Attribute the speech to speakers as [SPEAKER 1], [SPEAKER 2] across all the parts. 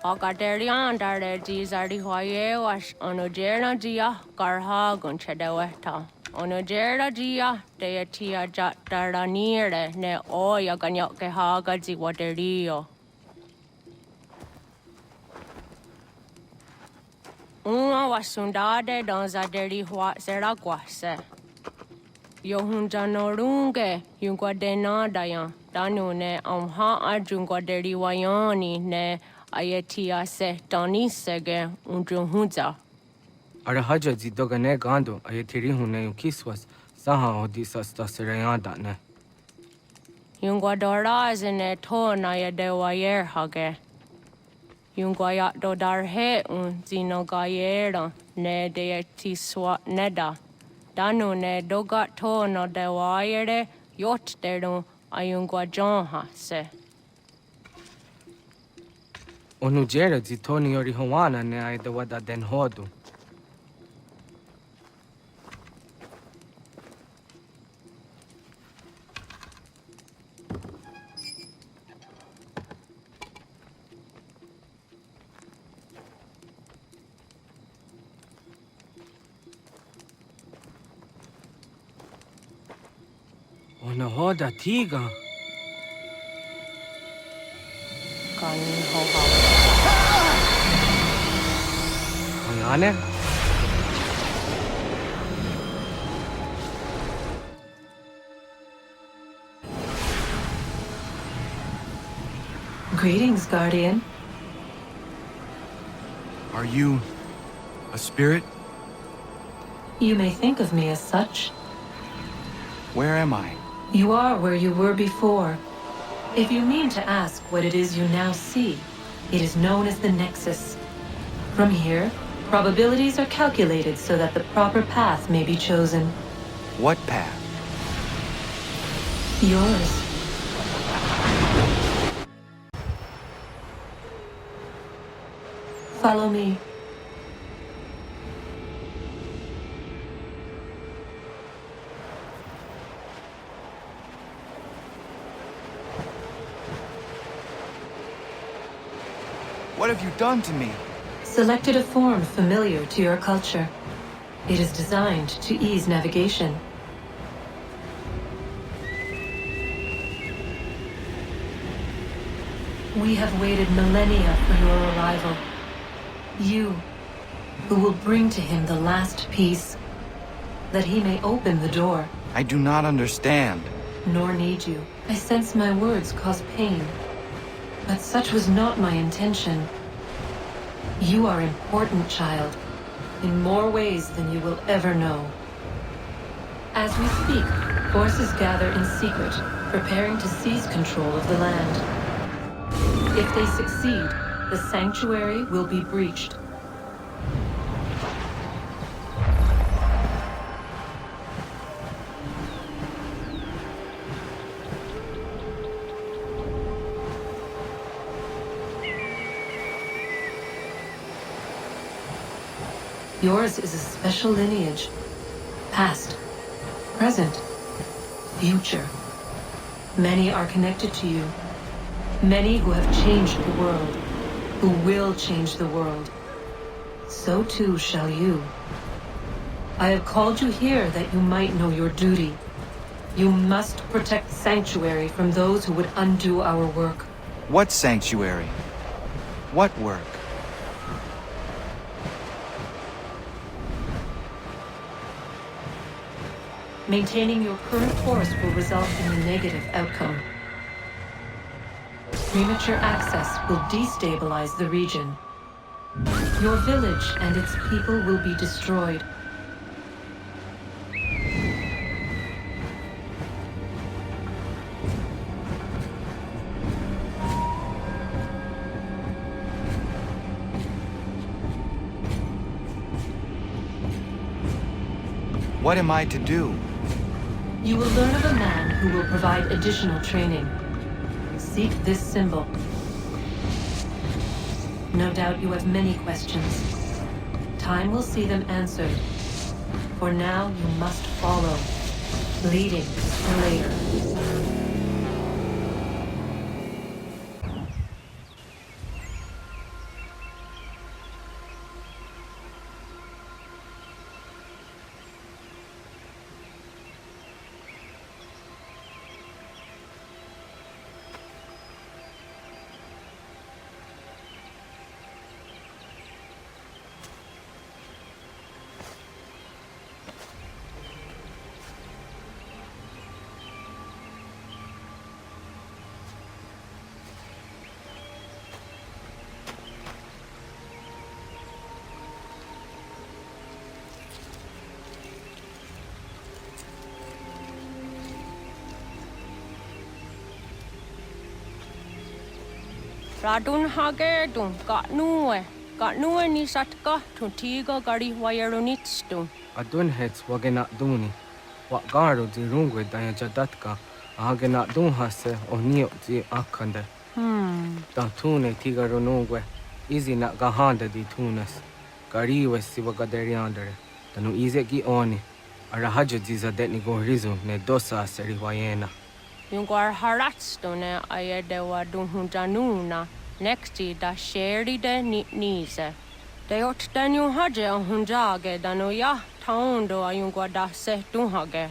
[SPEAKER 1] Akaderian dare dizari hoye was onojera dia garha gunchedeweta. Onojera dia deatia jataraniere ne oya ganyoke haga ziwaderio. Uma wasundade donzaderi hua seraguase. Yohunjanorunge yungwadena dayan. Danu ne amha ajungwaderi wayani ne Ayatia se Doni Sege Unjunhunza.
[SPEAKER 2] Arahaja Zidogane Gando, Ayatiri Hune Kiswas, Saha Odisas Tasirayanda.
[SPEAKER 1] Yungwadora is in a tone I de wayer hage. Yungwayat dodar he un zinogayera ne de tiswa neda. Danu ne dogat to no de wayere yot deru ayungwajonha se.
[SPEAKER 2] Onujera Zitoni Orihuana ne I the Wada Den Hodu. Onahoda Tiga.
[SPEAKER 1] Kani ho.
[SPEAKER 2] Oyane?
[SPEAKER 3] Greetings, Guardian.
[SPEAKER 4] Are you a spirit?
[SPEAKER 3] You may think of me as such.
[SPEAKER 4] Where am I?
[SPEAKER 3] You are where you were before. If you mean to ask what it is you now see, it is known as the Nexus. From here, probabilities are calculated so that the proper path may be chosen.
[SPEAKER 4] What path?
[SPEAKER 3] Yours. Follow me.
[SPEAKER 4] What have you done to me?
[SPEAKER 3] Selected a form familiar to your culture. It is designed to ease navigation. We have waited millennia for your arrival. You, who will bring to him the last piece, that he may open the door.
[SPEAKER 4] I do not understand.
[SPEAKER 3] Nor need you. I sense my words cause pain. But such was not my intention. You are important, child, in more ways than you will ever know. As we speak, forces gather in secret, preparing to seize control of the land. If they succeed, the sanctuary will be breached. Yours is a special lineage. Past, present, future. Many are connected to you. Many who have changed the world, who will change the world. So too shall you. I have called you here that you might know your duty. You must protect Sanctuary from those who would undo our work.
[SPEAKER 4] What sanctuary? What work?
[SPEAKER 3] Maintaining your current course will result in a negative outcome. Premature access will destabilize the region. Your village and its people will be destroyed.
[SPEAKER 4] What am I to do?
[SPEAKER 3] You will learn of a man who will provide additional training. Seek this symbol. No doubt you have many questions. Time will see them answered. For now, you must follow. Leading is for later.
[SPEAKER 1] Radun hage dun got nue ni satka to tiga gari wayerunitstu.
[SPEAKER 2] Adun hets wagena duni. Wat garo di rungwe daya jadatka. Ahagena dun hase o nio di akande. Da tune tigaro nungwe. Easy na gahanda di tunas. Gariwe si wagaderiandere. Tanu ize gi oni. Arahajo di zadetni go rizu ne dosa seri wayena.
[SPEAKER 1] Yungar haratstone ayede wadun hunjanuna. Nexti da sheri de nize. De ot danu haje hunjage danu ya taundo ayungwa da se dunhage.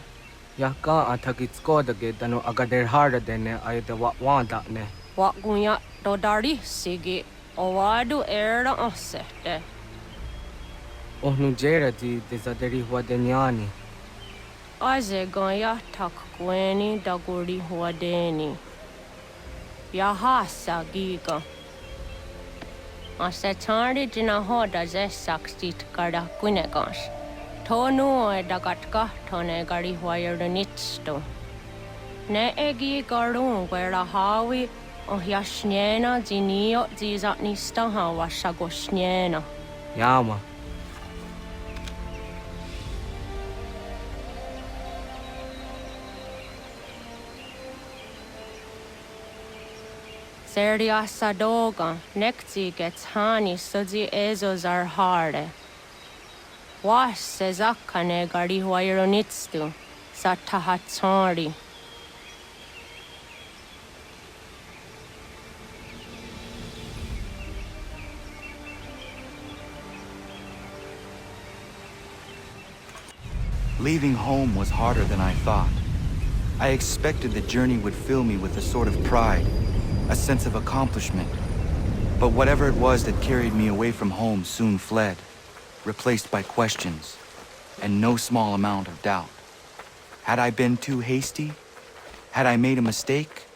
[SPEAKER 2] Ya ka atakitskodige danu agader harda dene ayede wanda ne.
[SPEAKER 1] Wagunya dodari sigi owadu era osete.
[SPEAKER 2] Ohnu jera di zaderi wadenyani.
[SPEAKER 1] Aze gonya tak gweni daguri huadeni. Yahasa giga. Ase tardi jina hoda ze sakstit kada kunegas. Tonu e dagatka tone gari huayernitsto. Ne egi garun gwera hawi o yashnena zinio zizatnista hawa shagoshnena.
[SPEAKER 2] Yama.
[SPEAKER 1] Serdia sadoga, nekti gets hani suzi ezo zarhare. Was sezakane gari huayronitstu, satahatsari.
[SPEAKER 4] Leaving home was harder than I thought. I expected the journey would fill me with a sort of pride, a sense of accomplishment. But whatever it was that carried me away from home soon fled, replaced by questions, and no small amount of doubt. Had I been too hasty? Had I made a mistake?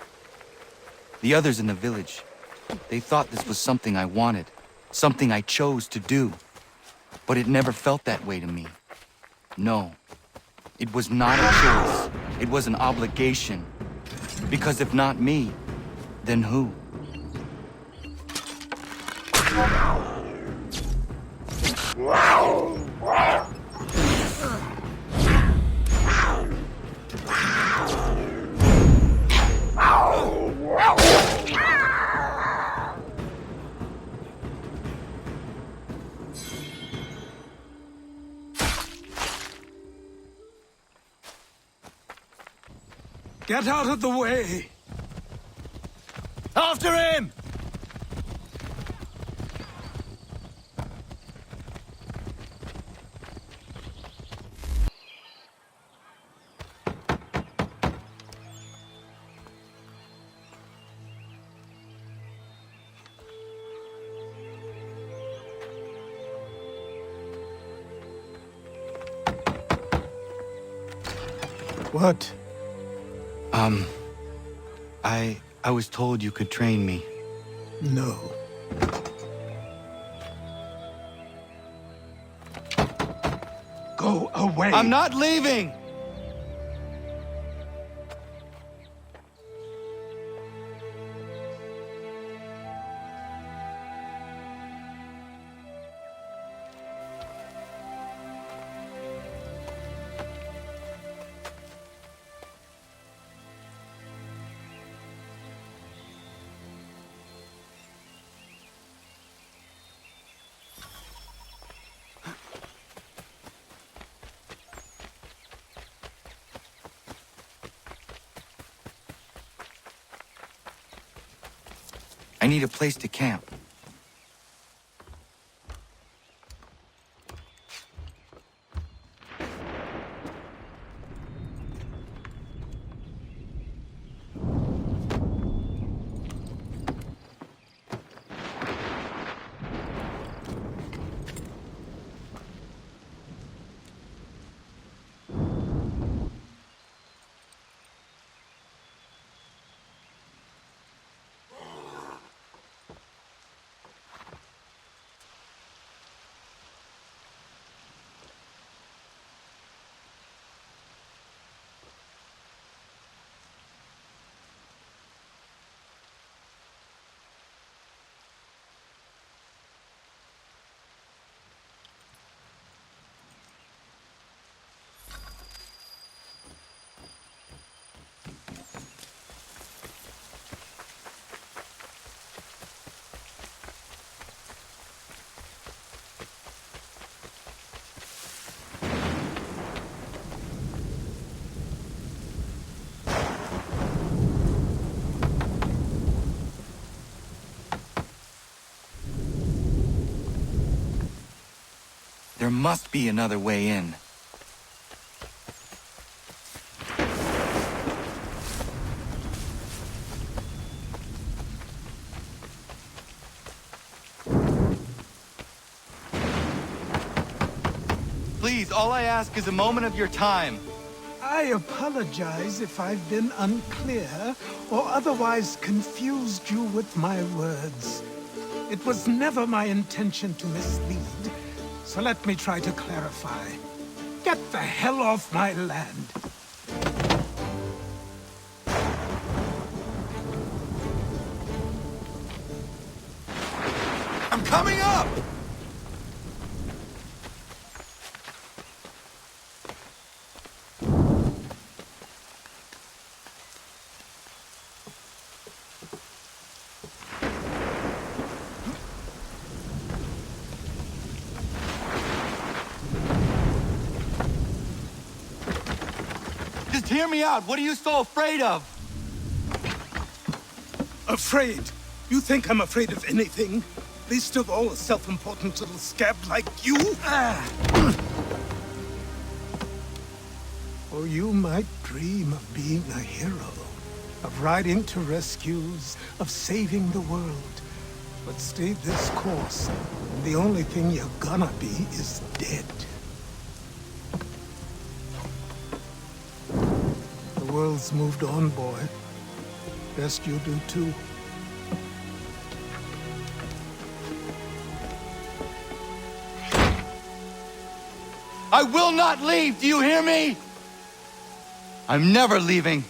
[SPEAKER 4] The others in the village, they thought this was something I wanted, something I chose to do. But it never felt that way to me. No, it was not a choice. It was an obligation. Because if not me, then who?
[SPEAKER 5] Get out of the way!
[SPEAKER 4] After him!
[SPEAKER 5] What?
[SPEAKER 4] I was told you could train me.
[SPEAKER 5] No. Go away!
[SPEAKER 4] I'm not leaving! I need a place to camp. There must be another way in. Please, all I ask is a moment of your time.
[SPEAKER 5] I apologize if I've been unclear or otherwise confused you with my words. It was never my intention to mislead, so let me try to clarify. Get the hell off my land.
[SPEAKER 4] I'm coming up! Just hear me out. What are you so afraid of?
[SPEAKER 5] Afraid? You think I'm afraid of anything? Least of all a self-important little scab like you? Or you might dream of being a hero, of riding to rescues, of saving the world. But stay this course, and the only thing you're gonna be is dead. The world's moved on, boy. Best you do too.
[SPEAKER 4] I will not leave, do you hear me? I'm never leaving.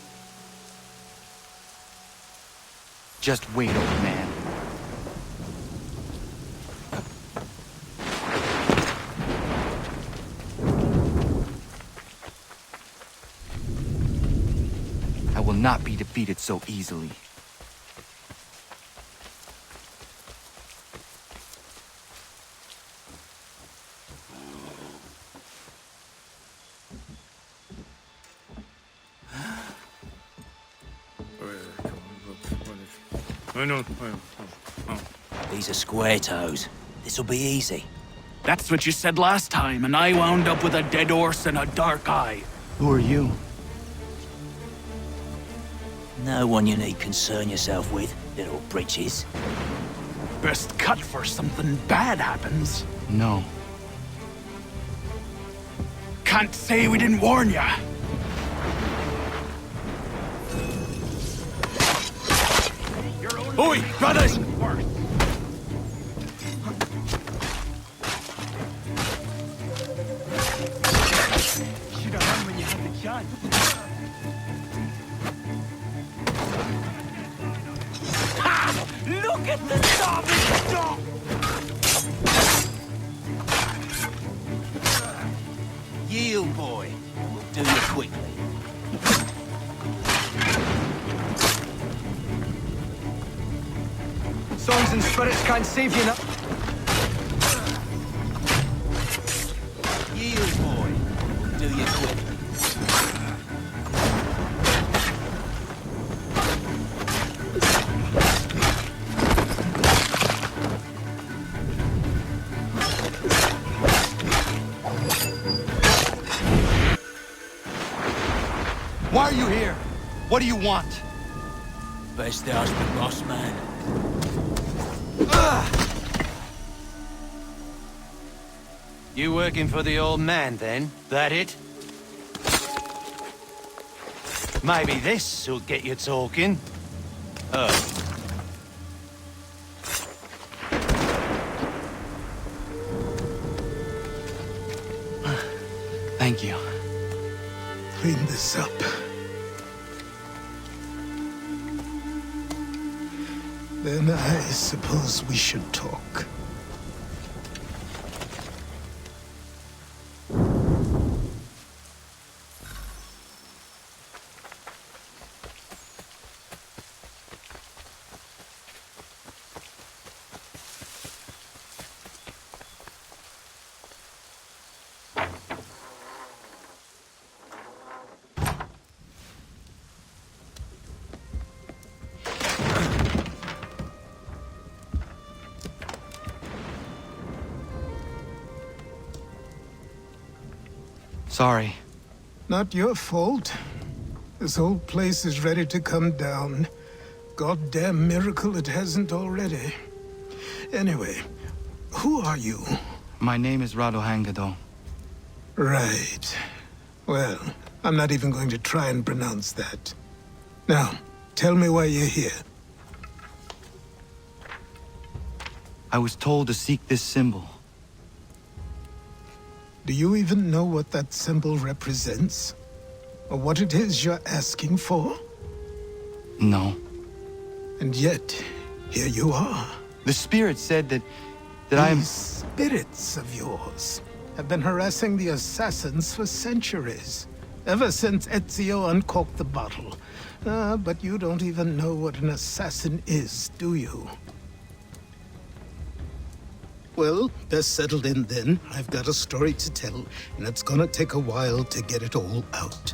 [SPEAKER 4] Just wait, old man. I will not be defeated so easily.
[SPEAKER 6] These are square toes. This'll be easy.
[SPEAKER 7] That's what you said last time, and I wound up with a dead horse and a dark eye.
[SPEAKER 4] Who are you?
[SPEAKER 6] No one you need concern yourself with, little britches.
[SPEAKER 7] Best cut for something bad happens.
[SPEAKER 4] No.
[SPEAKER 7] Can't say we didn't warn ya. Oi, brothers! Should have run when you had the chance. Ha! Look at the starving dog!
[SPEAKER 6] Yield, boy. We'll do you quickly.
[SPEAKER 2] Songs and spirits can't save you now.
[SPEAKER 6] Yield, boy. We'll do you quickly.
[SPEAKER 4] Why are you here? What do you want?
[SPEAKER 6] Best ask the boss man.
[SPEAKER 8] You working for the old man, then? That it? Maybe this'll get you talking. Oh.
[SPEAKER 4] Thank you.
[SPEAKER 5] Clean this up. Then I suppose we should talk.
[SPEAKER 4] Sorry.
[SPEAKER 5] Not your fault. This whole place is ready to come down. Goddamn miracle it hasn't already. Anyway, who are you?
[SPEAKER 4] My name is Radohangado.
[SPEAKER 5] Right. Well, I'm not even going to try and pronounce that. Now, tell me why you're here.
[SPEAKER 4] I was told to seek this symbol.
[SPEAKER 5] Do you even know what that symbol represents? Or what it is you're asking for?
[SPEAKER 4] No.
[SPEAKER 5] And yet, here you are.
[SPEAKER 4] The spirit said that I am...
[SPEAKER 5] These spirits of yours have been harassing the assassins for centuries. Ever since Ezio uncorked the bottle. But you don't even know what an assassin is, do you? Well, best settled in then. I've got a story to tell, and it's gonna take a while to get it all out.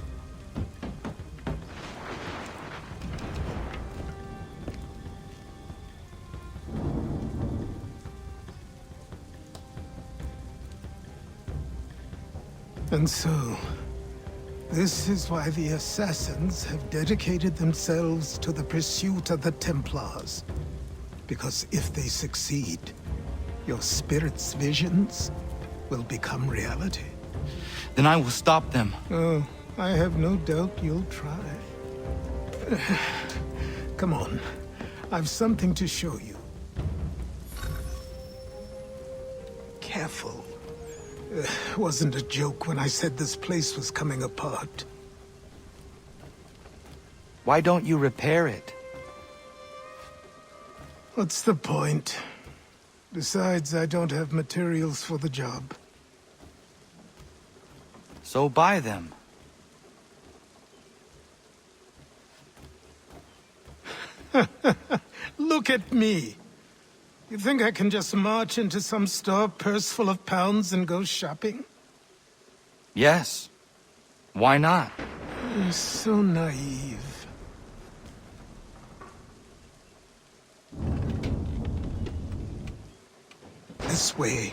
[SPEAKER 5] And so, this is why the Assassins have dedicated themselves to the pursuit of the Templars. Because if they succeed, your spirit's visions will become reality.
[SPEAKER 4] Then I will stop them.
[SPEAKER 5] Oh, I have no doubt you'll try. Come on, I've something to show you. Careful. Wasn't a joke when I said this place was coming apart.
[SPEAKER 4] Why don't you repair it?
[SPEAKER 5] What's the point? Besides, I don't have materials for the job.
[SPEAKER 4] So buy them.
[SPEAKER 5] Look at me! You think I can just march into some store, purse full of pounds, and go shopping?
[SPEAKER 4] Yes. Why not?
[SPEAKER 5] You're so naive. This way.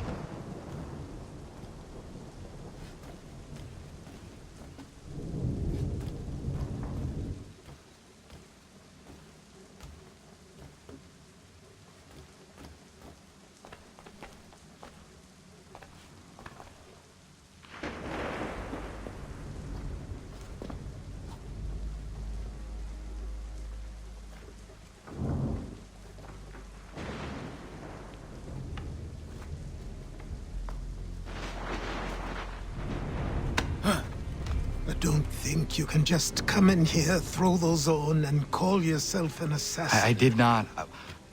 [SPEAKER 5] Don't think you can just come in here, throw those on, and call yourself an assassin.
[SPEAKER 4] I did not.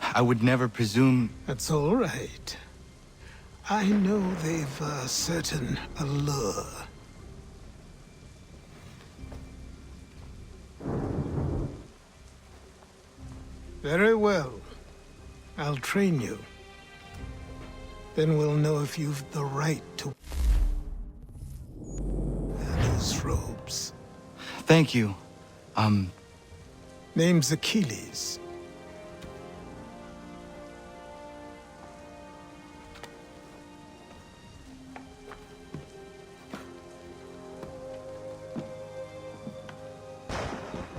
[SPEAKER 4] I would never presume...
[SPEAKER 5] That's all right. I know they've a certain allure. Very well. I'll train you. Then we'll know if you've the right to wear those robes.
[SPEAKER 4] Thank you.
[SPEAKER 5] Name's Achilles.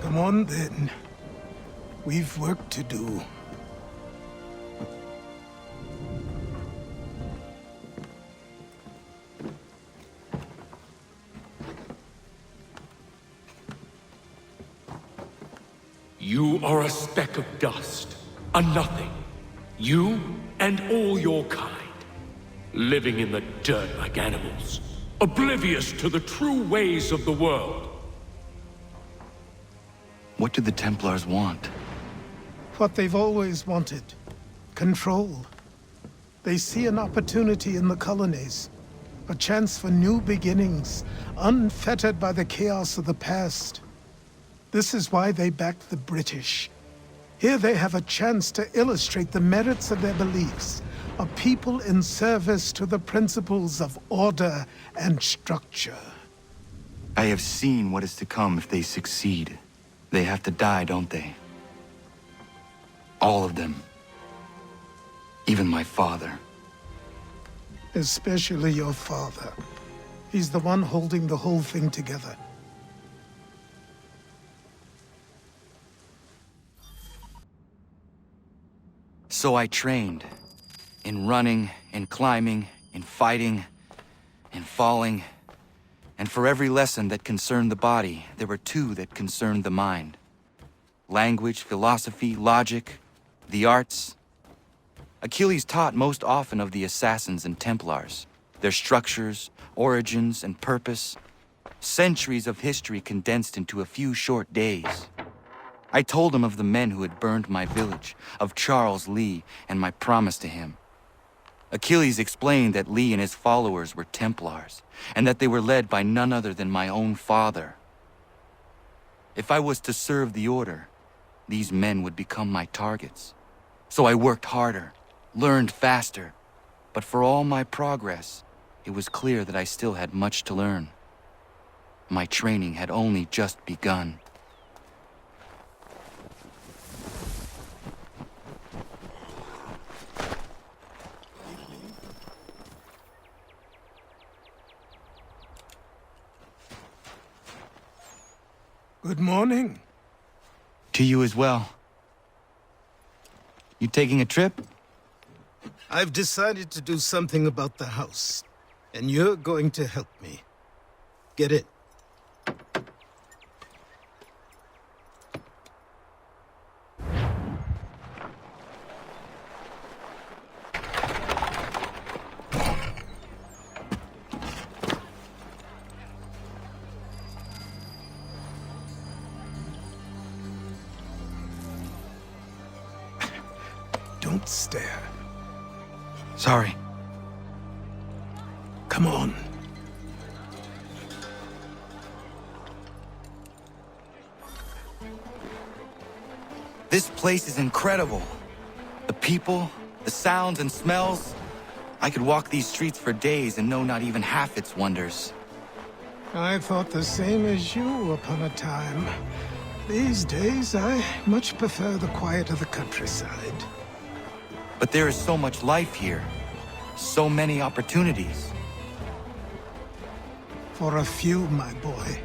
[SPEAKER 5] Come on, then. We've work to do.
[SPEAKER 9] You are a speck of dust, a nothing. You and all your kind. Living in the dirt like animals. Oblivious to the true ways of the world.
[SPEAKER 4] What do the Templars want?
[SPEAKER 5] What they've always wanted. Control. They see an opportunity in the colonies. A chance for new beginnings, unfettered by the chaos of the past. This is why they backed the British. Here they have a chance to illustrate the merits of their beliefs. A people in service to the principles of order and structure.
[SPEAKER 4] I have seen what is to come if they succeed. They have to die, don't they? All of them. Even my father.
[SPEAKER 5] Especially your father. He's the one holding the whole thing together.
[SPEAKER 4] So I trained. In running, in climbing, in fighting, in falling. And for every lesson that concerned the body, there were two that concerned the mind. Language, philosophy, logic, the arts. Achilles taught most often of the assassins and Templars, their structures, origins, and purpose. Centuries of history condensed into a few short days. I told him of the men who had burned my village, of Charles Lee, and my promise to him. Achilles explained that Lee and his followers were Templars, and that they were led by none other than my own father. If I was to serve the order, these men would become my targets. So I worked harder, learned faster, but for all my progress, it was clear that I still had much to learn. My training had only just begun.
[SPEAKER 5] Good morning.
[SPEAKER 4] To you as well. You taking a trip?
[SPEAKER 5] I've decided to do something about the house, and you're going to help me. Get it? Don't stare.
[SPEAKER 4] Sorry.
[SPEAKER 5] Come on.
[SPEAKER 4] This place is incredible. The people, the sounds and smells. I could walk these streets for days and know not even half its wonders.
[SPEAKER 5] I thought the same as you upon a time. These days, I much prefer the quiet of the countryside.
[SPEAKER 4] But there is so much life here. So many opportunities.
[SPEAKER 5] For a few, my boy.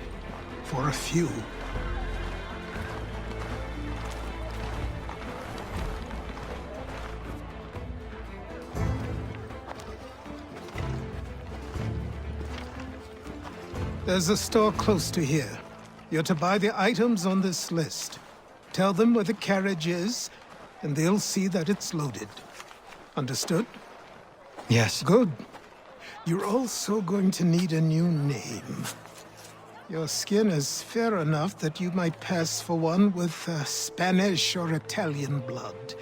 [SPEAKER 5] For a few. There's a store close to here. You're to buy the items on this list. Tell them where the carriage is, and they'll see that it's loaded. Understood?
[SPEAKER 4] Yes.
[SPEAKER 5] Good. You're also going to need a new name. Your skin is fair enough that you might pass for one with Spanish or Italian blood.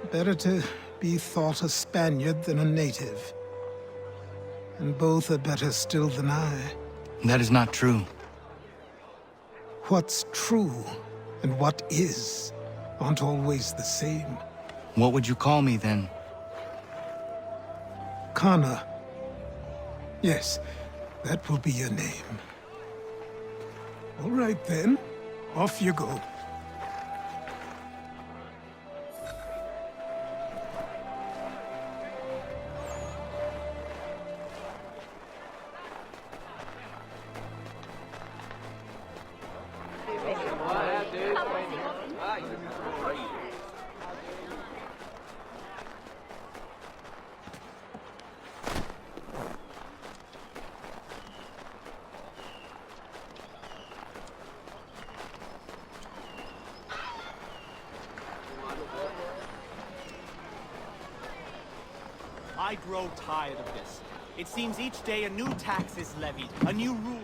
[SPEAKER 5] Better to be thought a Spaniard than a native. And both are better still than I.
[SPEAKER 4] That is not true.
[SPEAKER 5] What's true and what is aren't always the same.
[SPEAKER 4] What would you call me then?
[SPEAKER 5] Kana. Yes, that will be your name. All right then, off you go.
[SPEAKER 10] I grow tired of this. It seems each day a new tax is levied, a new rule.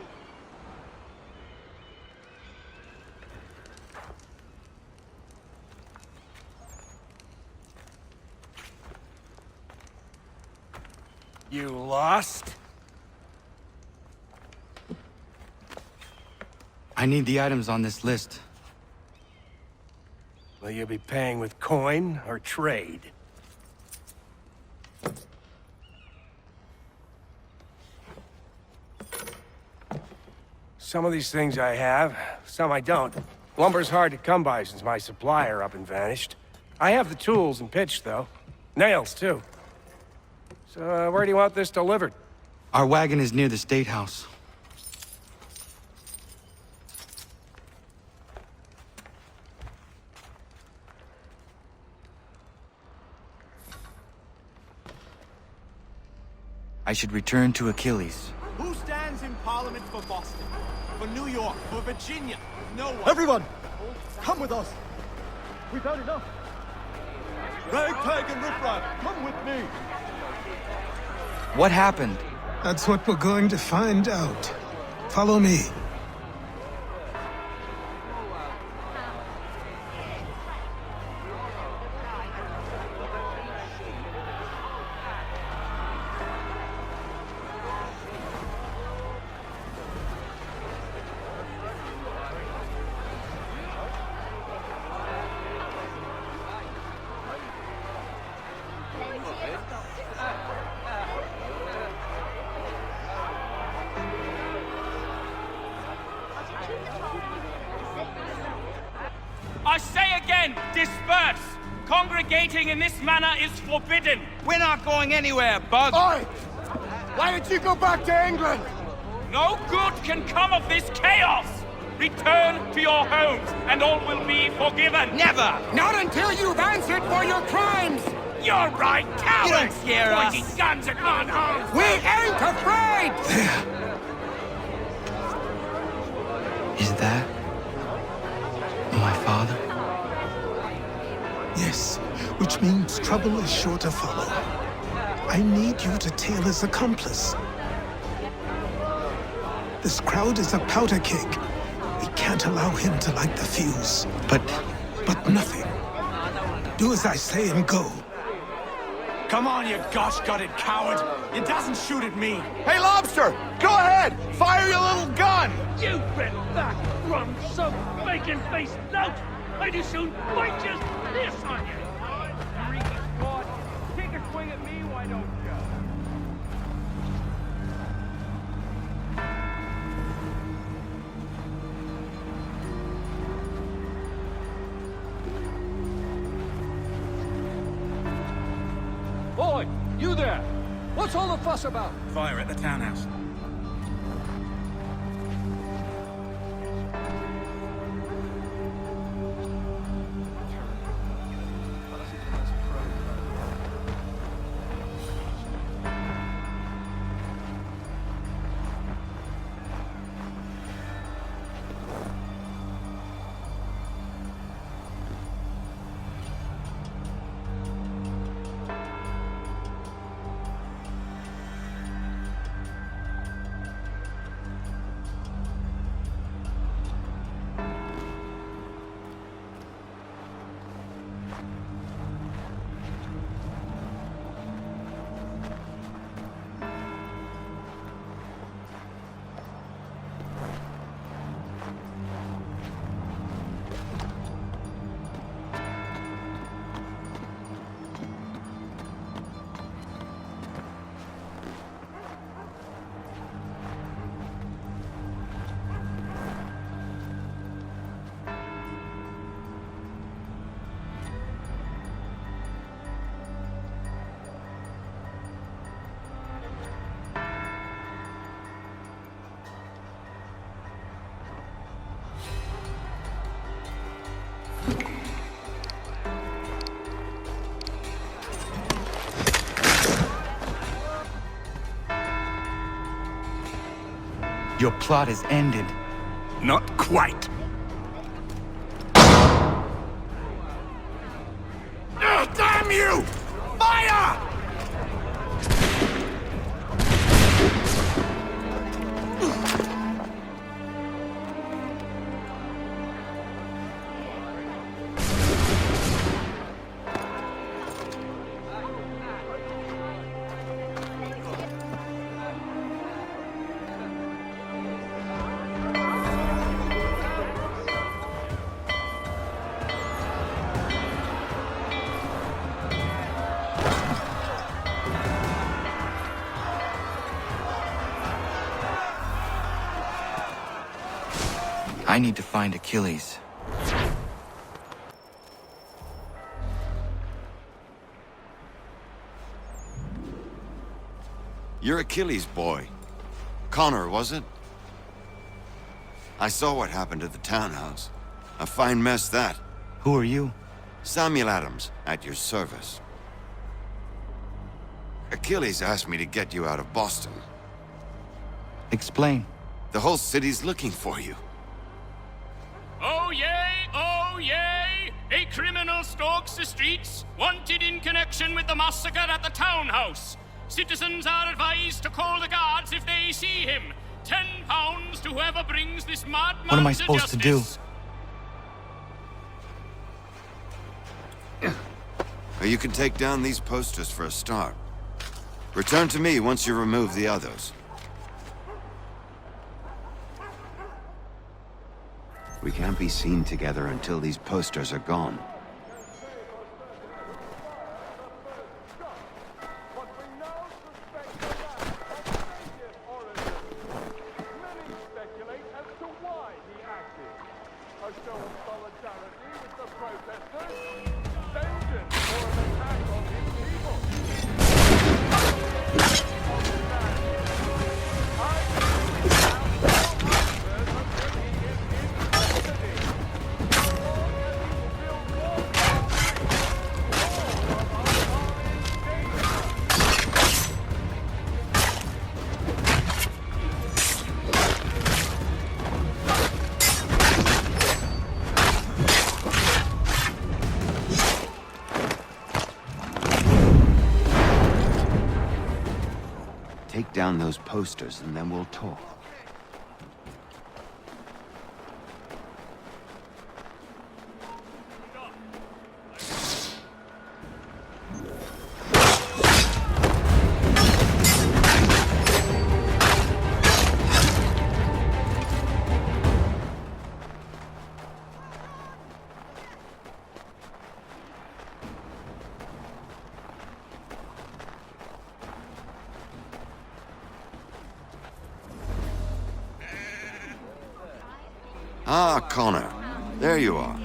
[SPEAKER 8] You lost?
[SPEAKER 4] I need the items on this list.
[SPEAKER 8] Will you be paying with coin or trade? Some of these things I have, some I don't. Lumber's hard to come by since my supplier up and vanished. I have the tools and pitch, though. Nails, too. So, where do you want this delivered?
[SPEAKER 4] Our wagon is near the State House. I should return to Achilles.
[SPEAKER 10] Who stands in Parliament for Boston? For New York? For Virginia? No one.
[SPEAKER 11] Everyone! Come with us! We've had enough! Ragtag and riffraff, come with me!
[SPEAKER 4] What happened?
[SPEAKER 5] That's what we're going to find out. Follow me.
[SPEAKER 12] I say again, disperse! Congregating in this manner is forbidden!
[SPEAKER 10] We're not going anywhere, Bug!
[SPEAKER 11] Oi! Why don't you go back to England?
[SPEAKER 12] No good can come of this chaos! Return to your homes, and all will be forgiven!
[SPEAKER 10] Never!
[SPEAKER 11] Not until you've answered for your crimes!
[SPEAKER 12] You're right, cowards!
[SPEAKER 10] You don't scare us.
[SPEAKER 12] Pointing guns at unarmed!
[SPEAKER 11] We ain't afraid!
[SPEAKER 4] Is that my father?
[SPEAKER 5] Yes, which means trouble is sure to follow. I need you to tail his accomplice. This crowd is a powder keg. We can't allow him to light the fuse.
[SPEAKER 4] But
[SPEAKER 5] nothing. Do as I say and go.
[SPEAKER 10] Come on, you gosh-gutted coward! It doesn't shoot at me!
[SPEAKER 11] Hey, Lobster! Go ahead! Fire your little gun!
[SPEAKER 12] You bet that rum some bacon-faced lout! I'd as soon bite just this on you! Freaky squad, take a swing at me, why don't you?
[SPEAKER 9] Boy, you there! What's all the fuss about?
[SPEAKER 10] Fire at the townhouse.
[SPEAKER 4] Your plot is ended.
[SPEAKER 7] Not quite.
[SPEAKER 11] Damn you! Fire!
[SPEAKER 4] I need to find Achilles.
[SPEAKER 13] You're Achilles' boy. Connor, was it? I saw what happened at the townhouse. A fine mess, that.
[SPEAKER 4] Who are you?
[SPEAKER 13] Samuel Adams, at your service. Achilles asked me to get you out of Boston.
[SPEAKER 4] Explain.
[SPEAKER 13] The whole city's looking for you.
[SPEAKER 14] Oh yay! Oh yay! A criminal stalks the streets, wanted in connection with the massacre at the townhouse. Citizens are advised to call the guards if they see him. £10 to whoever brings this madman
[SPEAKER 4] What am I supposed to do?
[SPEAKER 13] You can take down these posters for a start. Return to me once you remove the others. We can't be seen together until these posters are gone. Take down those posters and then we'll talk. Ah, Connor. There you are.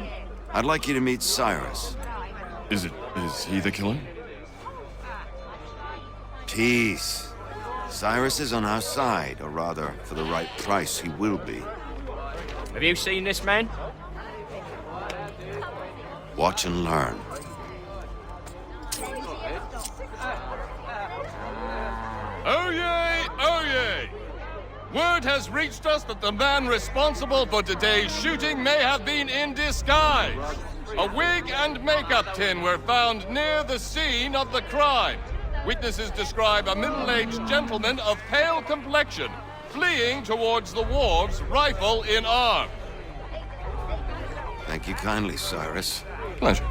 [SPEAKER 13] I'd like you to meet Cyrus.
[SPEAKER 15] Is he the killer?
[SPEAKER 13] Peace. Cyrus is on our side, or rather, for the right price, he will be.
[SPEAKER 16] Have you seen this man?
[SPEAKER 13] Watch and learn.
[SPEAKER 9] Oh yay! Oh yay! Word has reached us that the man responsible for today's shooting may have been in disguise. A wig and makeup tin were found near the scene of the crime. Witnesses describe a middle-aged gentleman of pale complexion fleeing towards the wharves, rifle in arm.
[SPEAKER 13] Thank you kindly, Cyrus.
[SPEAKER 15] Pleasure.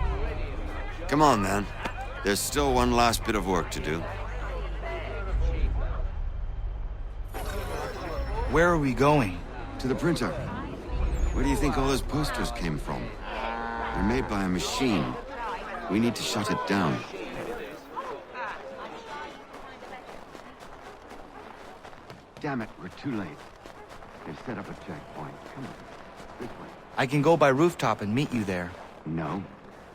[SPEAKER 13] Come on, then. There's still one last bit of work to do.
[SPEAKER 4] Where are we going?
[SPEAKER 13] To the printer. Where do you think all those posters came from? They're made by a machine. We need to shut it down. Damn it, we're too late. They've set up a checkpoint. Come on, this way.
[SPEAKER 4] I can go by rooftop and meet you there.
[SPEAKER 13] No.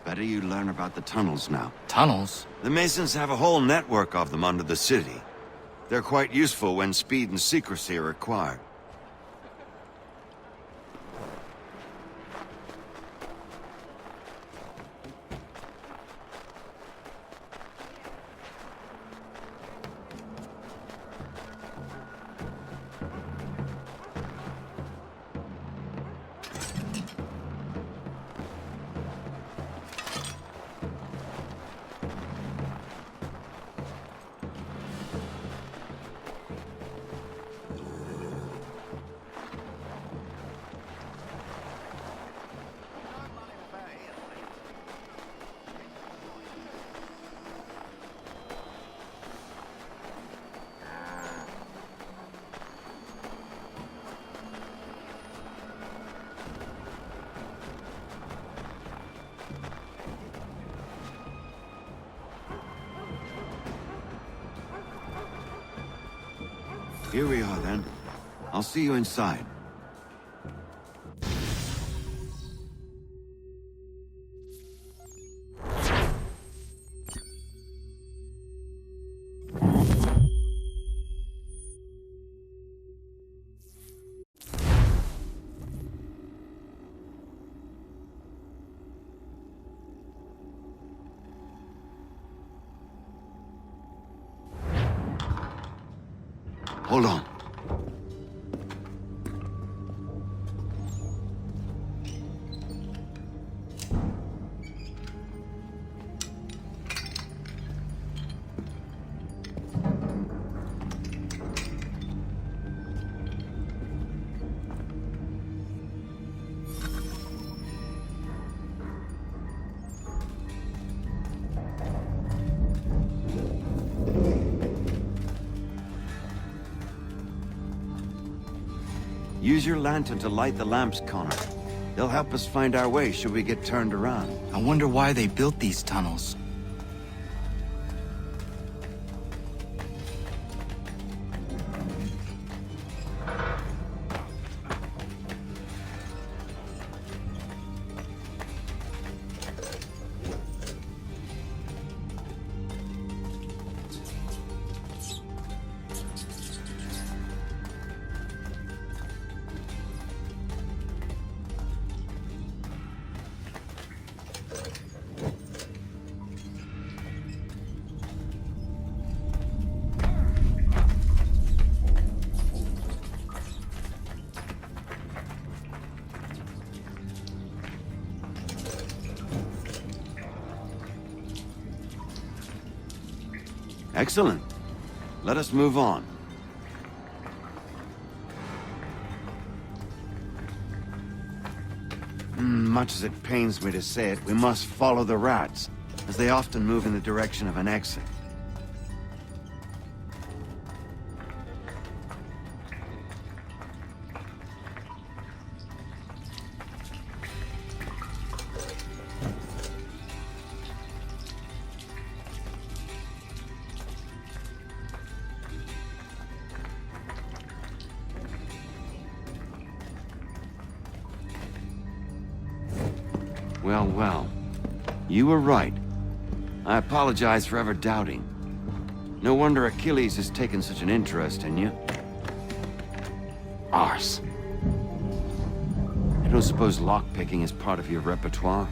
[SPEAKER 13] Better you learn about the tunnels now.
[SPEAKER 4] Tunnels?
[SPEAKER 13] The Masons have a whole network of them under the city. They're quite useful when speed and secrecy are required. Here we are, then. I'll see you inside. Hold on. Use your lantern to light the lamps, Connor. They'll help us find our way should we get turned around.
[SPEAKER 4] I wonder why they built these tunnels.
[SPEAKER 13] Excellent. Let us move on. Much as it pains me to say it, we must follow the rats, as they often move in the direction of an exit. Well, well. You were right. I apologize for ever doubting. No wonder Achilles has taken such an interest in you. Arse. I don't suppose lockpicking is part of your repertoire?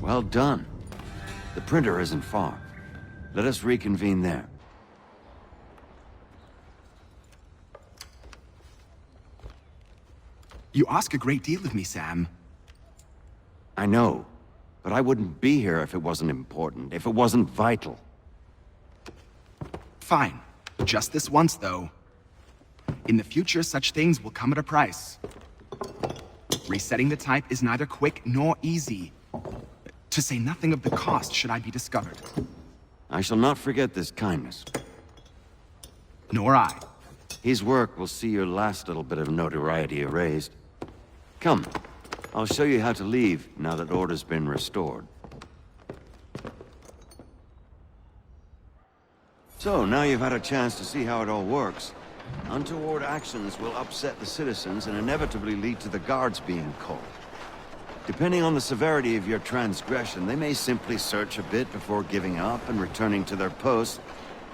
[SPEAKER 13] Well done. The printer isn't far. Let us reconvene there.
[SPEAKER 17] You ask a great deal of me, Sam.
[SPEAKER 13] I know, but I wouldn't be here if it wasn't important, if it wasn't vital.
[SPEAKER 17] Fine. Just this once, though. In the future, such things will come at a price. Resetting the type is neither quick nor easy. To say nothing of the cost should I be discovered.
[SPEAKER 13] I shall not forget this kindness.
[SPEAKER 17] Nor I.
[SPEAKER 13] His work will see your last little bit of notoriety erased. Come, I'll show you how to leave now that order's been restored. So, now you've had a chance to see how it all works. Untoward actions will upset the citizens and inevitably lead to the guards being called. Depending on the severity of your transgression, they may simply search a bit before giving up and returning to their posts.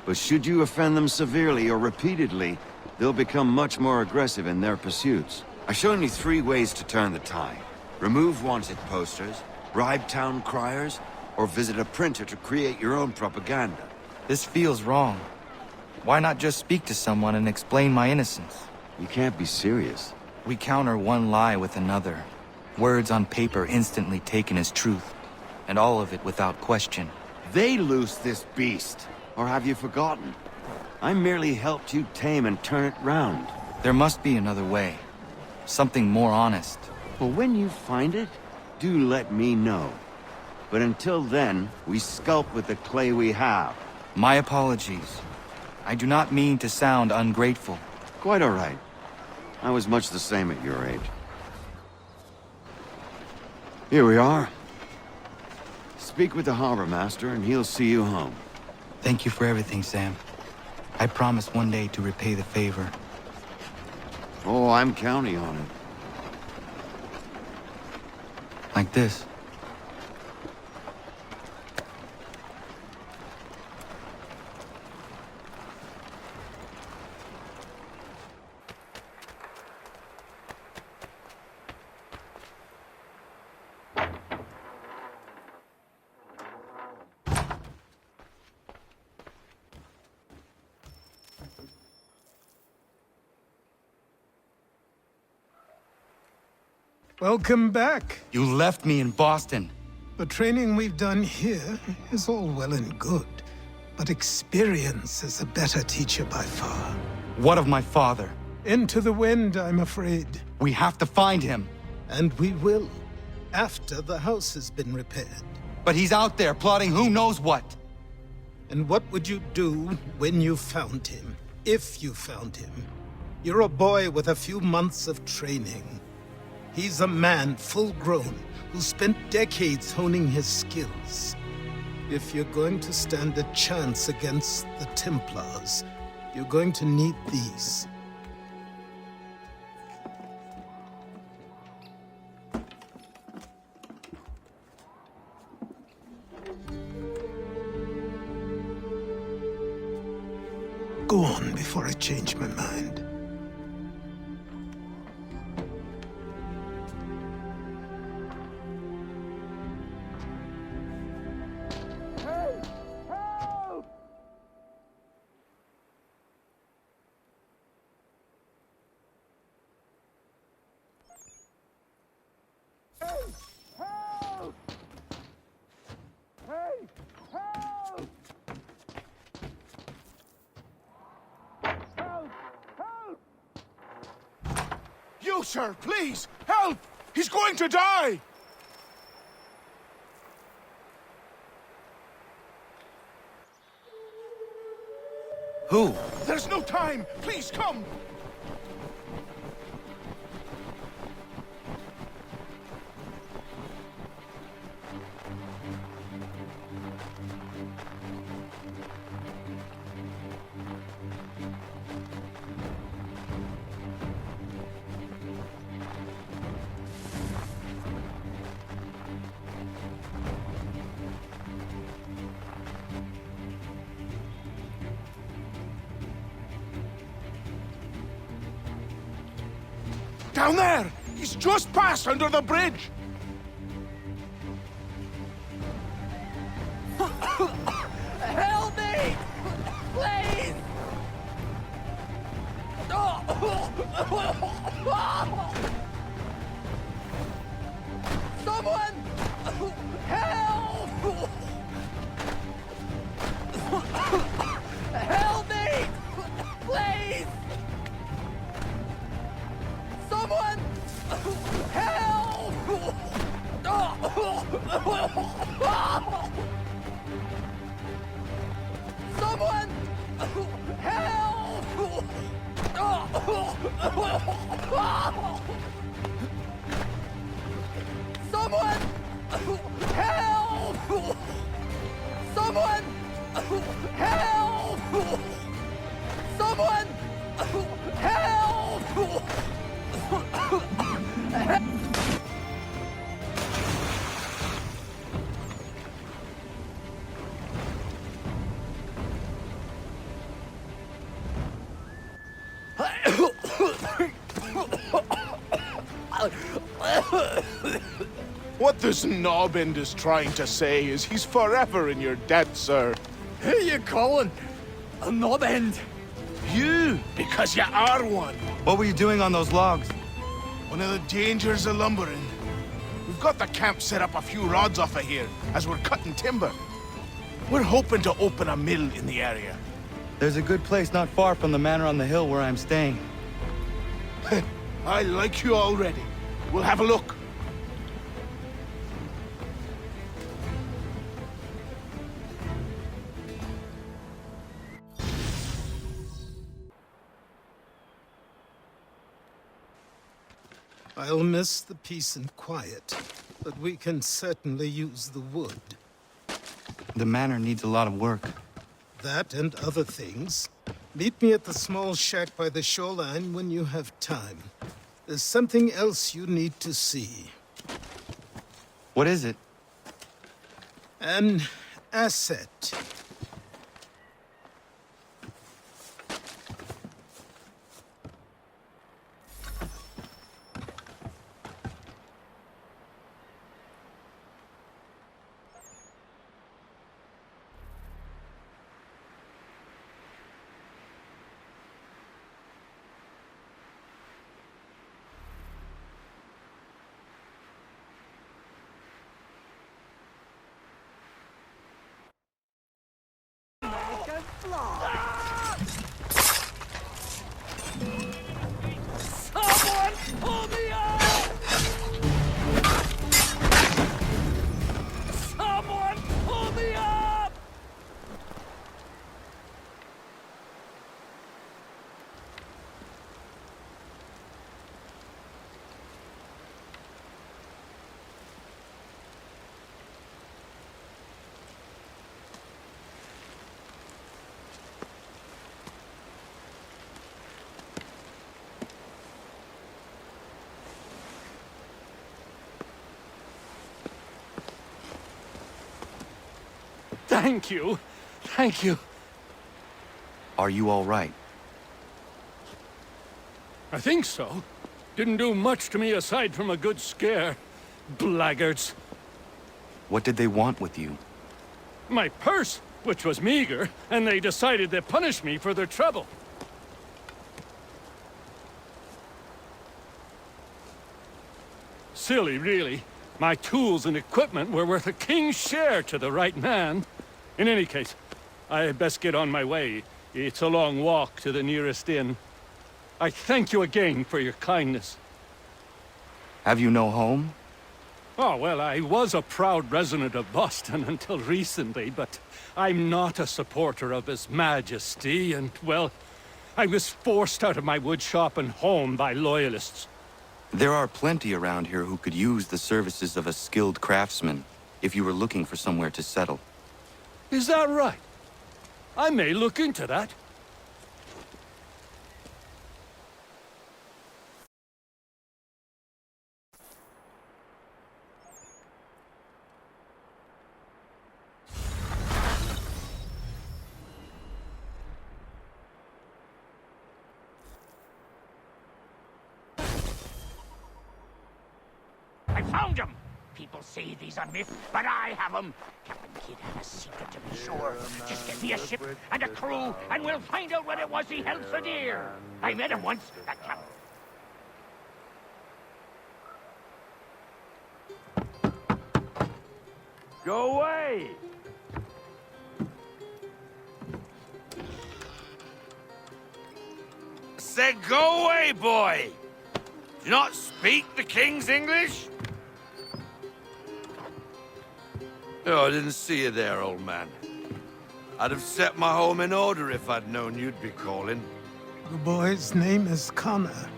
[SPEAKER 13] But should you offend them severely or repeatedly, they'll become much more aggressive in their pursuits. I've shown you 3 ways to turn the tide. Remove wanted posters, bribe town criers, or visit a printer to create your own propaganda.
[SPEAKER 4] This feels wrong. Why not just speak to someone and explain my innocence?
[SPEAKER 13] You can't be serious.
[SPEAKER 4] We counter one lie with another. Words on paper instantly taken as truth. And all of it without question.
[SPEAKER 13] They loose this beast. Or have you forgotten? I merely helped you tame and turn it round.
[SPEAKER 4] There must be another way. Something more honest.
[SPEAKER 13] Well, when you find it, do let me know. But until then, we sculpt with the clay we have.
[SPEAKER 4] My apologies. I do not mean to sound ungrateful.
[SPEAKER 13] Quite all right. I was much the same at your age. Here we are. Speak with the harbor master and he'll see you home.
[SPEAKER 4] Thank you for everything, Sam. I promise one day to repay the favor.
[SPEAKER 13] Oh, I'm counting on it.
[SPEAKER 4] Like this.
[SPEAKER 5] Welcome back.
[SPEAKER 4] You left me in Boston.
[SPEAKER 5] The training we've done here is all well and good, but experience is a better teacher by far.
[SPEAKER 4] What of my father?
[SPEAKER 5] Into the wind, I'm afraid.
[SPEAKER 4] We have to find him.
[SPEAKER 5] And we will, after the house has been repaired.
[SPEAKER 4] But he's out there plotting who knows what.
[SPEAKER 5] And what would you do when you found him? If you found him? You're a boy with a few months of training. He's a man full grown who spent decades honing his skills. If you're going to stand a chance against the Templars, you're going to need these. Go on before I change my mind.
[SPEAKER 11] You, sir, please, help! He's going to die!
[SPEAKER 4] Who?
[SPEAKER 11] There's no time! Please, come! Down there! He's just passed under the bridge!
[SPEAKER 12] Help me! Please! Someone! Help! Help me! Please! Someone! Help! Someone! Help! Someone! Help! Someone! Help! Someone! Help!
[SPEAKER 11] What this knob-end is trying to say is he's forever in your debt, sir.
[SPEAKER 10] Who you calling? A knob-end?
[SPEAKER 11] You, because you are one.
[SPEAKER 4] What were you doing on those logs?
[SPEAKER 11] One of the dangers of lumbering. We've got the camp set up a few rods off of here, as we're cutting timber. We're hoping to open a mill in the area.
[SPEAKER 4] There's a good place not far from the manor on the hill where I'm staying.
[SPEAKER 11] I like you already. We'll have a look.
[SPEAKER 5] I'll miss the peace and quiet, but we can certainly use the wood.
[SPEAKER 4] The manor needs a lot of work.
[SPEAKER 5] that and other things. Meet me at the small shack by the shoreline when you have time. There's something else you need to see.
[SPEAKER 4] What is it?
[SPEAKER 5] An asset.
[SPEAKER 12] Someone pull me up! Someone pull me up!
[SPEAKER 7] Thank you. Thank you.
[SPEAKER 4] Are you all right?
[SPEAKER 7] I think so. Didn't do much to me aside from a good scare. Blackguards.
[SPEAKER 4] What did they want with you?
[SPEAKER 7] My purse, which was meager, and they decided to punish me for their trouble. Silly, really. My tools and equipment were worth a king's share to the right man. In any case, I had best get on my way. It's a long walk to the nearest inn. I thank you again for your kindness.
[SPEAKER 4] Have you no home?
[SPEAKER 7] Oh, well, I was a proud resident of Boston until recently, but I'm not a supporter of His Majesty, and, well, I was forced out of my woodshop and home by loyalists.
[SPEAKER 4] There are plenty around here who could use the services of a skilled craftsman, if you were looking for somewhere to settle.
[SPEAKER 7] Is that right? I may look into that.
[SPEAKER 18] I found him! People say these are myths, but I have them. Captain Kidd had a secret to be sure. Just get me a ship and a crew, and we'll find out what it was he held so dear. I met him once, that Captain.
[SPEAKER 12] Go away!
[SPEAKER 19] Said go away, boy! Do you not speak the King's English? Oh, I didn't see you there, old man. I'd have set my home in order if I'd known you'd be calling.
[SPEAKER 5] The boy's name is Connor.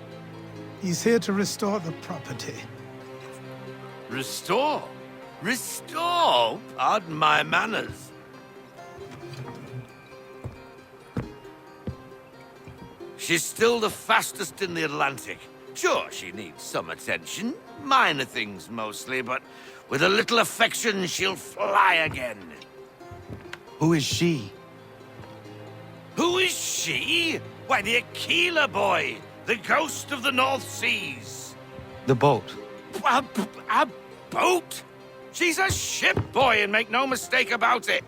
[SPEAKER 5] He's here to restore the property.
[SPEAKER 19] Restore? Restore? Pardon my manners. She's still the fastest in the Atlantic. Sure, she needs some attention. Minor things mostly, but with a little affection, she'll fly again.
[SPEAKER 4] Who is she?
[SPEAKER 19] Who is she? Why, the Aquila boy, the ghost of the North Seas.
[SPEAKER 4] The boat.
[SPEAKER 19] A boat? She's a ship, boy, and make no mistake about it.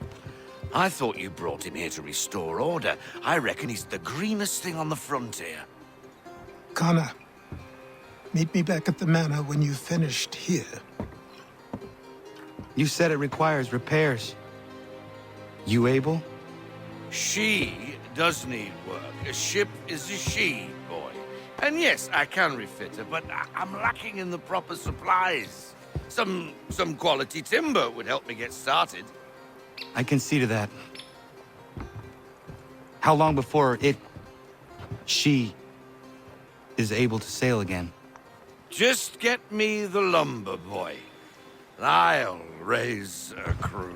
[SPEAKER 19] I thought you brought him here to restore order. I reckon he's the greenest thing on the frontier.
[SPEAKER 5] Connor, meet me back at the manor when you've finished here.
[SPEAKER 4] You said it requires repairs. You able?
[SPEAKER 19] She does need work. A ship is a she, boy. And yes, I can refit her, but I'm lacking in the proper supplies. Some quality timber would help me get started.
[SPEAKER 4] I can see to that. How long before she is able to sail again?
[SPEAKER 19] Just get me the lumber, boy. I'll raise a crew.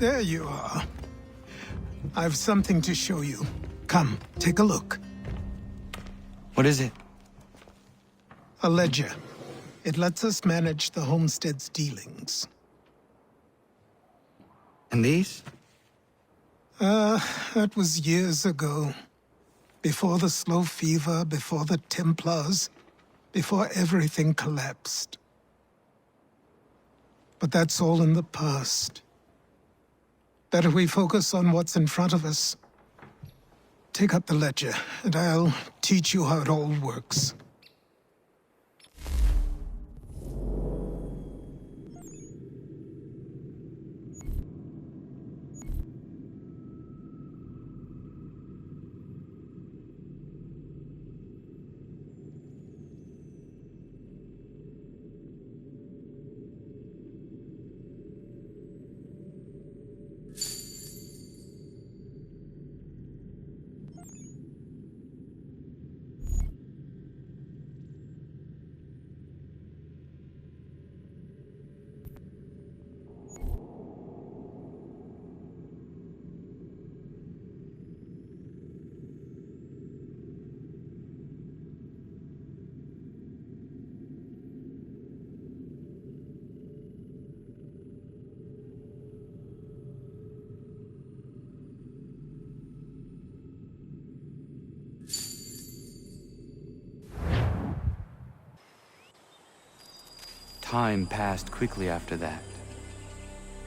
[SPEAKER 5] There you are. I've something to show you. Come, take a look.
[SPEAKER 4] What is it?
[SPEAKER 5] A ledger. It lets us manage the homestead's dealings.
[SPEAKER 4] And these?
[SPEAKER 5] That was years ago. Before the slow fever, before the Templars, before everything collapsed. But that's all in the past. Better we focus on what's in front of us. Take up the ledger, and I'll teach you how it all works.
[SPEAKER 4] Time passed quickly after that.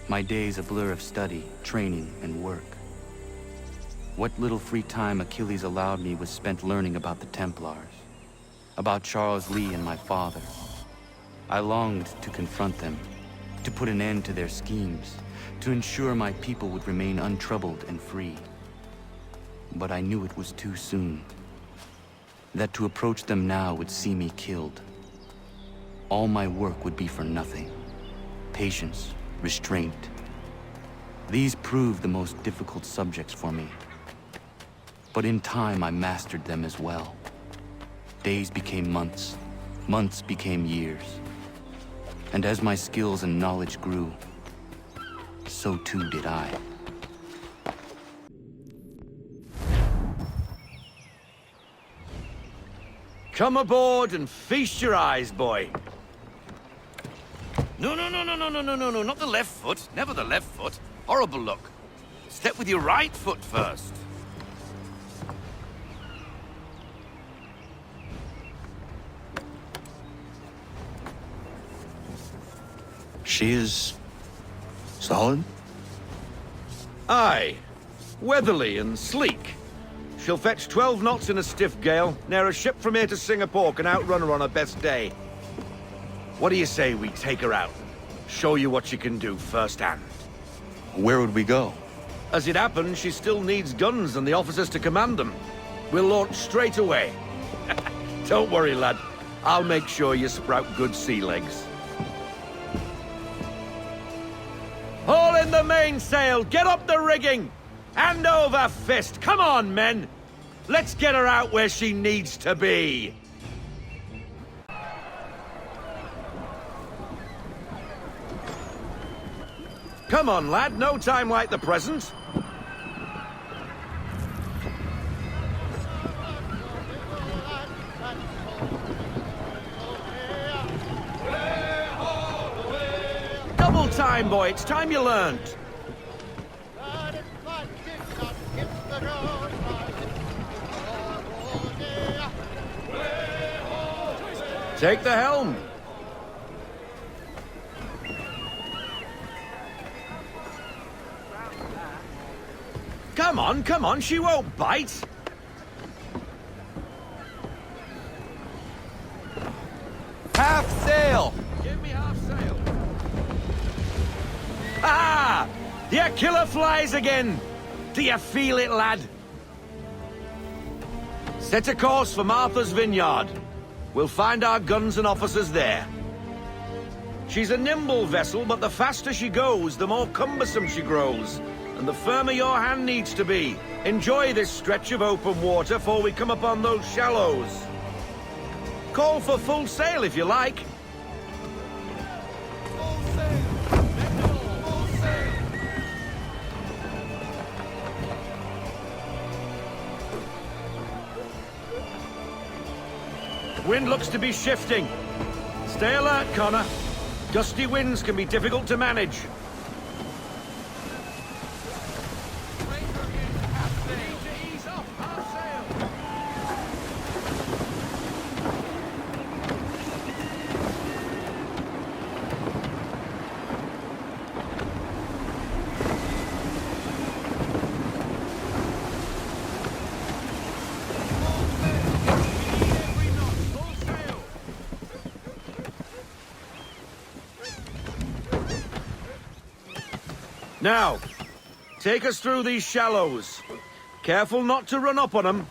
[SPEAKER 4] My days a blur of study, training, and work. What little free time Achilles allowed me was spent learning about the Templars, about Charles Lee and my father. I longed to confront them, to put an end to their schemes, to ensure my people would remain untroubled and free. But I knew it was too soon, that to approach them now would see me killed. All my work would be for nothing. Patience, restraint. These proved the most difficult subjects for me. But in time, I mastered them as well. Days became months, months became years. And as my skills and knowledge grew, so too did I.
[SPEAKER 19] Come aboard and feast your eyes, boy. No, not the left foot. Never the left foot. Horrible look. Step with your right foot first.
[SPEAKER 15] She is... solid?
[SPEAKER 19] Aye. Weatherly and sleek. She'll fetch 12 knots in a stiff gale. Ne'er a ship from here to Singapore can outrun her on her best day. What do you say we take her out? Show you what she can do firsthand.
[SPEAKER 4] Where would we go?
[SPEAKER 19] As it happens, she still needs guns and the officers to command them. We'll launch straight away. Don't worry, lad. I'll make sure you sprout good sea legs. Haul in the mainsail! Get up the rigging! Hand over fist! Come on, men! Let's get her out where she needs to be! Come on, lad. No time like the present. Double time, boy. It's time you learned. Take the helm. Come on, she won't bite.
[SPEAKER 4] Half sail!
[SPEAKER 19] Give me half sail. Ah! The killer flies again. Do you feel it, lad? Set a course for Martha's Vineyard. We'll find our guns and officers there. She's a nimble vessel, but the faster she goes, the more cumbersome she grows. And the firmer your hand needs to be. Enjoy this stretch of open water before we come upon those shallows. Call for full sail if you like.
[SPEAKER 20] Wind looks to be shifting. Stay alert, Connor. Gusty winds can be difficult to manage. Now, take us through these shallows. Careful not to run up on them.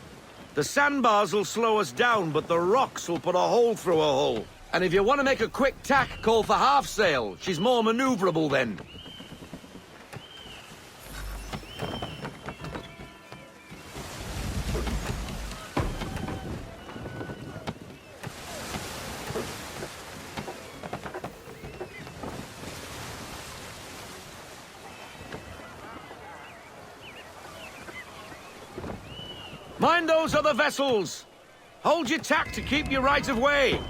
[SPEAKER 20] The sandbars will slow us down, but the rocks will put a hole through a hull. And if you want to make a quick tack, call for half sail. She's more maneuverable then. Mind those other vessels! Hold your tack to keep your right of way!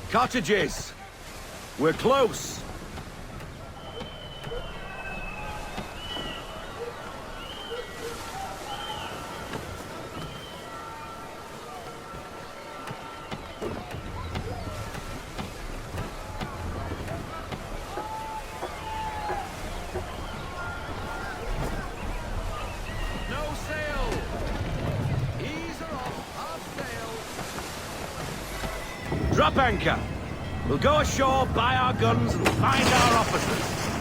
[SPEAKER 20] Cottages! We're close! Drop anchor. We'll go ashore, buy our guns, and find our officers.